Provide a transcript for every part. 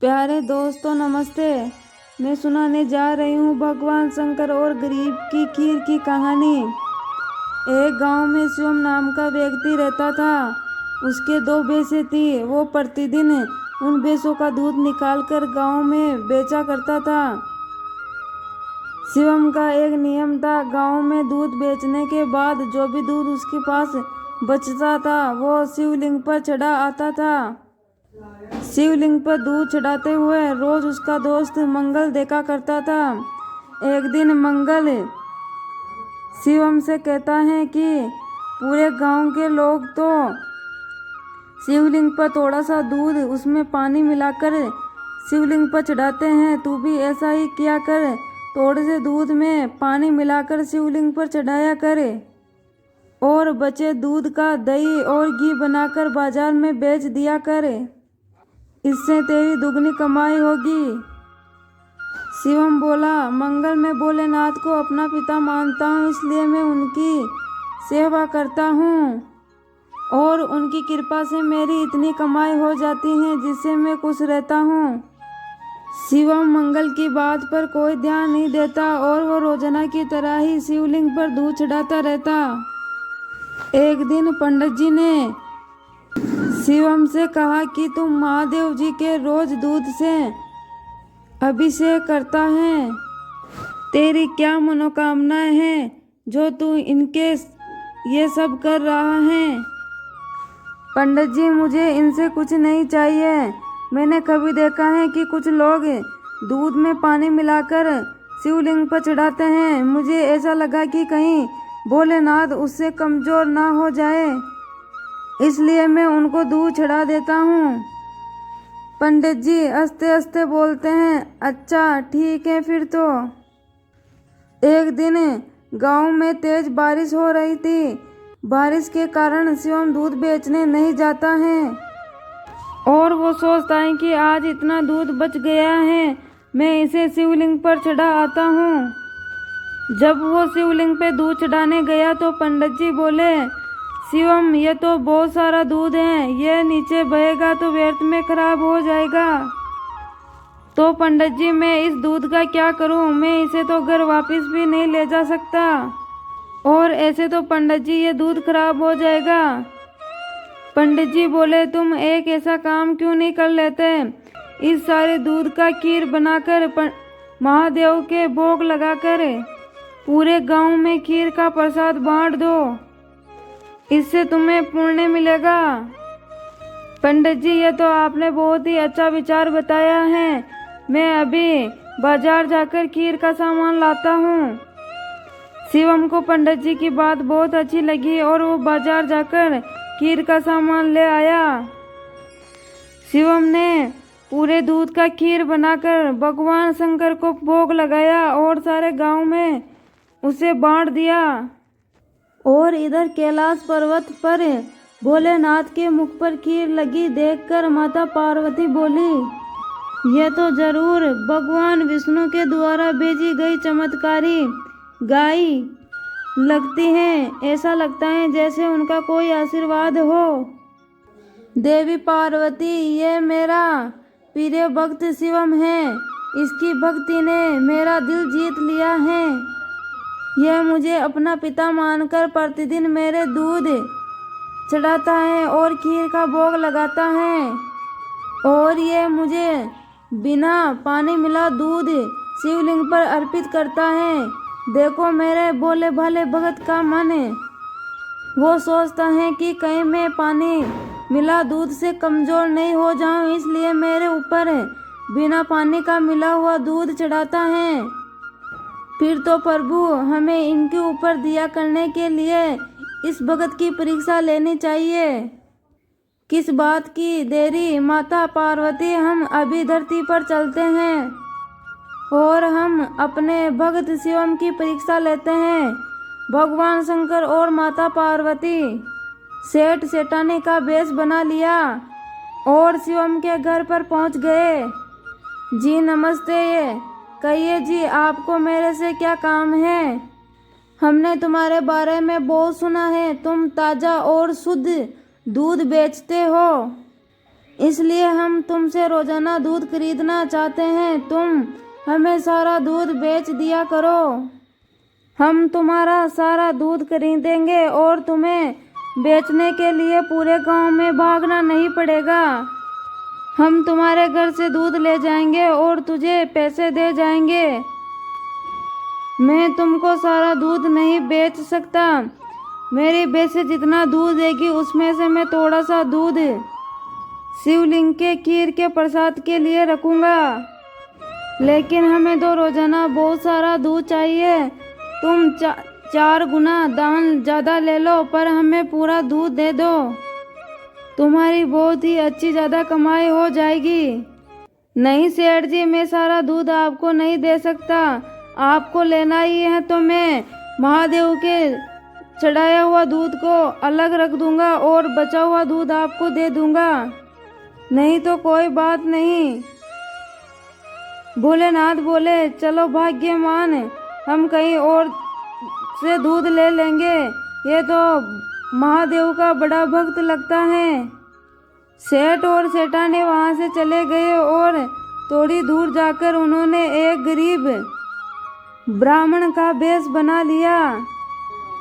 प्यारे दोस्तों नमस्ते। मैं सुनाने जा रही हूँ भगवान शंकर और गरीब की खीर की कहानी। एक गांव में शिवम नाम का व्यक्ति रहता था। उसके 2 भैंसें थी। वो प्रतिदिन उन भैंसों का दूध निकालकर गांव में बेचा करता था। शिवम का एक नियम था, गांव में दूध बेचने के बाद जो भी दूध उसके पास बचता था वो शिवलिंग पर चढ़ा आता था। शिवलिंग पर दूध चढ़ाते हुए रोज उसका दोस्त मंगल देखा करता था। एक दिन मंगल शिवम से कहता है कि पूरे गांव के लोग तो शिवलिंग पर थोड़ा सा दूध उसमें पानी मिलाकर शिवलिंग पर चढ़ाते हैं, तू भी ऐसा ही किया कर। थोड़े से दूध में पानी मिलाकर शिवलिंग पर चढ़ाया करे और बचे दूध का दही और घी बनाकर बाजार में बेच दिया करे। इससे तेरी दुगनी कमाई होगी। शिवम बोला, मंगल मैं भोलेनाथ को अपना पिता मानता हूँ, इसलिए मैं उनकी सेवा करता हूँ और उनकी कृपा से मेरी इतनी कमाई हो जाती है जिससे मैं खुश रहता हूँ। शिवम मंगल की बात पर कोई ध्यान नहीं देता और वो रोजाना की तरह ही शिवलिंग पर दूध चढ़ाता रहता। एक दिन पंडित जी ने शिवम से कहा कि तुम महादेव जी के रोज दूध से अभिषेक करता है, तेरी क्या मनोकामनाएं हैं जो तू इनके ये सब कर रहा है? पंडित जी, मुझे इनसे कुछ नहीं चाहिए। मैंने कभी देखा है कि कुछ लोग दूध में पानी मिलाकर शिवलिंग पर चढ़ाते हैं। मुझे ऐसा लगा कि कहीं भोलेनाथ उससे कमजोर ना हो जाए, इसलिए मैं उनको दूध चढ़ा देता हूँ। पंडित जी हंसते हंसते बोलते हैं, अच्छा ठीक है फिर तो। एक दिन गांव में तेज बारिश हो रही थी। बारिश के कारण शिवम दूध बेचने नहीं जाता है और वो सोचता है कि आज इतना दूध बच गया है, मैं इसे शिवलिंग पर चढ़ा आता हूँ। जब वो शिवलिंग पे दूध चढ़ाने गया तो पंडित जी बोले, शिवम ये तो बहुत सारा दूध है, ये नीचे बहेगा तो व्यर्थ में खराब हो जाएगा। तो पंडित जी मैं इस दूध का क्या करूं? मैं इसे तो घर वापस भी नहीं ले जा सकता और ऐसे तो पंडित जी ये दूध खराब हो जाएगा। पंडित जी बोले, तुम एक ऐसा काम क्यों नहीं कर लेते, इस सारे दूध का खीर बनाकर महादेव के भोग लगाकर पूरे गांव में खीर का प्रसाद बांट दो, इससे तुम्हें पुण्य मिलेगा। पंडित जी ये तो आपने बहुत ही अच्छा विचार बताया है, मैं अभी बाजार जाकर खीर का सामान लाता हूँ। शिवम को पंडित जी की बात बहुत अच्छी लगी और वो बाजार जाकर खीर का सामान ले आया। शिवम ने पूरे दूध का खीर बनाकर भगवान शंकर को भोग लगाया और सारे गांव में उसे बांट दिया। और इधर कैलाश पर्वत पर भोलेनाथ के मुख पर खीर लगी देखकर माता पार्वती बोली, यह तो जरूर भगवान विष्णु के द्वारा भेजी गई चमत्कारी गाय लगती है। ऐसा लगता है जैसे उनका कोई आशीर्वाद हो। देवी पार्वती, ये मेरा प्रिय भक्त शिवम है, इसकी भक्ति ने मेरा दिल जीत लिया है। यह मुझे अपना पिता मानकर प्रतिदिन मेरे दूध चढ़ाता है और खीर का भोग लगाता है और ये मुझे बिना पानी मिला दूध शिवलिंग पर अर्पित करता है। देखो मेरे भोले भाले भगत का मन है, वो सोचता है कि कहीं मैं पानी मिला दूध से कमजोर नहीं हो जाऊं, इसलिए मेरे ऊपर बिना पानी का मिला हुआ दूध चढ़ाता है। फिर तो प्रभु हमें इनके ऊपर दिया करने के लिए इस भगत की परीक्षा लेनी चाहिए। किस बात की देरी माता पार्वती, हम अभी धरती पर चलते हैं और हम अपने भगत शिवम की परीक्षा लेते हैं। भगवान शंकर और माता पार्वती सेठ सेठानी का वेश बना लिया और शिवम के घर पर पहुंच गए। जी नमस्ते, कहिए जी आपको मेरे से क्या काम है? हमने तुम्हारे बारे में बहुत सुना है, तुम ताज़ा और शुद्ध दूध बेचते हो। इसलिए हम तुमसे रोजाना दूध खरीदना चाहते हैं। तुम हमें सारा दूध बेच दिया करो। हम तुम्हारा सारा दूध खरीदेंगे और तुम्हें बेचने के लिए पूरे गांव में भागना नहीं पड़ेगा। हम तुम्हारे घर से दूध ले जाएंगे और तुझे पैसे दे जाएंगे। मैं तुमको सारा दूध नहीं बेच सकता। मेरी भैंसें जितना दूध देगी उसमें से मैं थोड़ा सा दूध शिवलिंग के खीर के प्रसाद के लिए रखूंगा। लेकिन हमें तो रोजाना बहुत सारा दूध चाहिए। तुम 4 गुना दान ज़्यादा ले लो, पर हमें पूरा दूध दे दो। तुम्हारी बहुत ही अच्छी ज़्यादा कमाई हो जाएगी। नहीं सेठ जी, मैं सारा दूध आपको नहीं दे सकता। आपको लेना ही है तो मैं महादेव के चढ़ाया हुआ दूध को अलग रख दूंगा और बचा हुआ दूध आपको दे दूंगा। नहीं तो कोई बात नहीं। भोलेनाथ बोले, चलो भाग्यमान, हम कहीं और से दूध ले लेंगे। ये तो महादेव का बड़ा भक्त लगता है। सेठ और सेठानी वहां से चले गए और थोड़ी दूर जाकर उन्होंने एक गरीब ब्राह्मण का वेश बना लिया।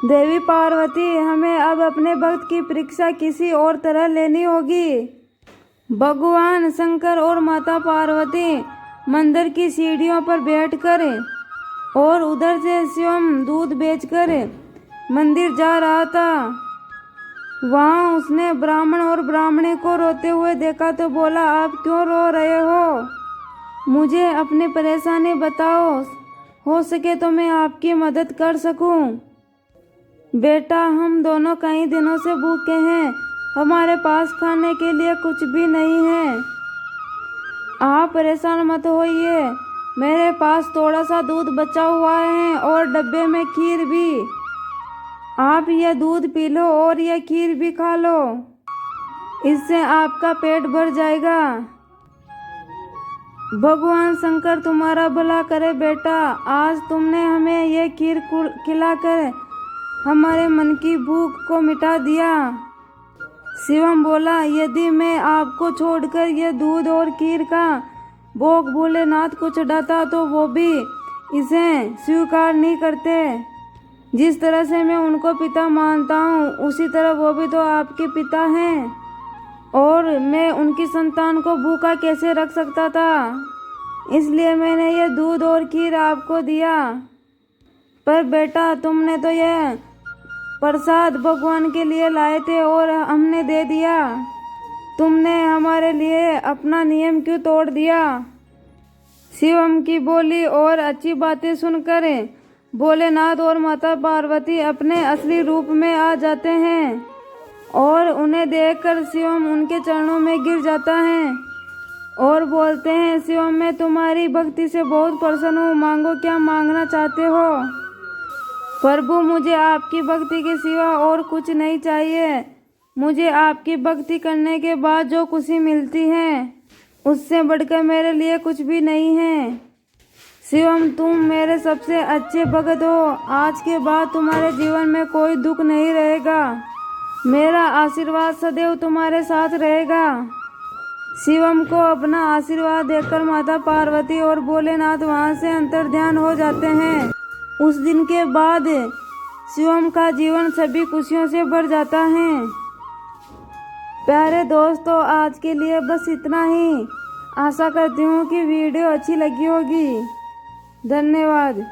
देवी पार्वती, हमें अब अपने भक्त की परीक्षा किसी और तरह लेनी होगी। भगवान शंकर और माता पार्वती मंदिर की सीढ़ियों पर बैठकर और उधर से शिवम दूध बेचकर मंदिर जा रहा था। वहाँ उसने ब्राह्मण और ब्राह्मणी को रोते हुए देखा तो बोला, आप क्यों रो रहे हो? मुझे अपनी परेशानी बताओ, हो सके तो मैं आपकी मदद कर सकूं। बेटा, हम दोनों कई दिनों से भूखे हैं। हमारे पास खाने के लिए कुछ भी नहीं है। आप परेशान मत होइए, मेरे पास थोड़ा सा दूध बचा हुआ है और डब्बे में खीर भी। आप यह दूध पी लो और यह खीर भी खा लो, इससे आपका पेट भर जाएगा। भगवान शंकर तुम्हारा भला करे बेटा। आज तुमने हमें यह खीर खिलाकर हमारे मन की भूख को मिटा दिया। शिवम बोला, यदि मैं आपको छोड़कर यह दूध और खीर का भोग भोलेनाथ को चढ़ाता तो वो भी इसे स्वीकार नहीं करते। जिस तरह से मैं उनको पिता मानता हूँ, उसी तरह वो भी तो आपके पिता हैं, और मैं उनकी संतान को भूखा कैसे रख सकता था। इसलिए मैंने यह दूध और खीर आपको दिया। पर बेटा, तुमने तो यह प्रसाद भगवान के लिए लाए थे और हमने दे दिया। तुमने हमारे लिए अपना नियम क्यों तोड़ दिया? शिवम की बोली और अच्छी बातें सुनकर भोलेनाथ और माता पार्वती अपने असली रूप में आ जाते हैं और उन्हें देखकर शिवम उनके चरणों में गिर जाता है और बोलते हैं, शिवम, मैं तुम्हारी भक्ति से बहुत प्रसन्न हूँ। मांगो, क्या मांगना चाहते हो? प्रभु, मुझे आपकी भक्ति के सिवा और कुछ नहीं चाहिए। मुझे आपकी भक्ति करने के बाद जो खुशी मिलती है, उससे बढ़कर मेरे लिए कुछ भी नहीं है। शिवम, तुम मेरे सबसे अच्छे भक्त हो। आज के बाद तुम्हारे जीवन में कोई दुख नहीं रहेगा। मेरा आशीर्वाद सदैव तुम्हारे साथ रहेगा। शिवम को अपना आशीर्वाद देकर माता पार्वती और भोलेनाथ वहां से अंतर्ध्यान हो जाते हैं। उस दिन के बाद शिवम का जीवन सभी खुशियों से भर जाता है। प्यारे दोस्तों, आज के लिए बस इतना ही। आशा करती हूँ कि वीडियो अच्छी लगी होगी। धन्यवाद।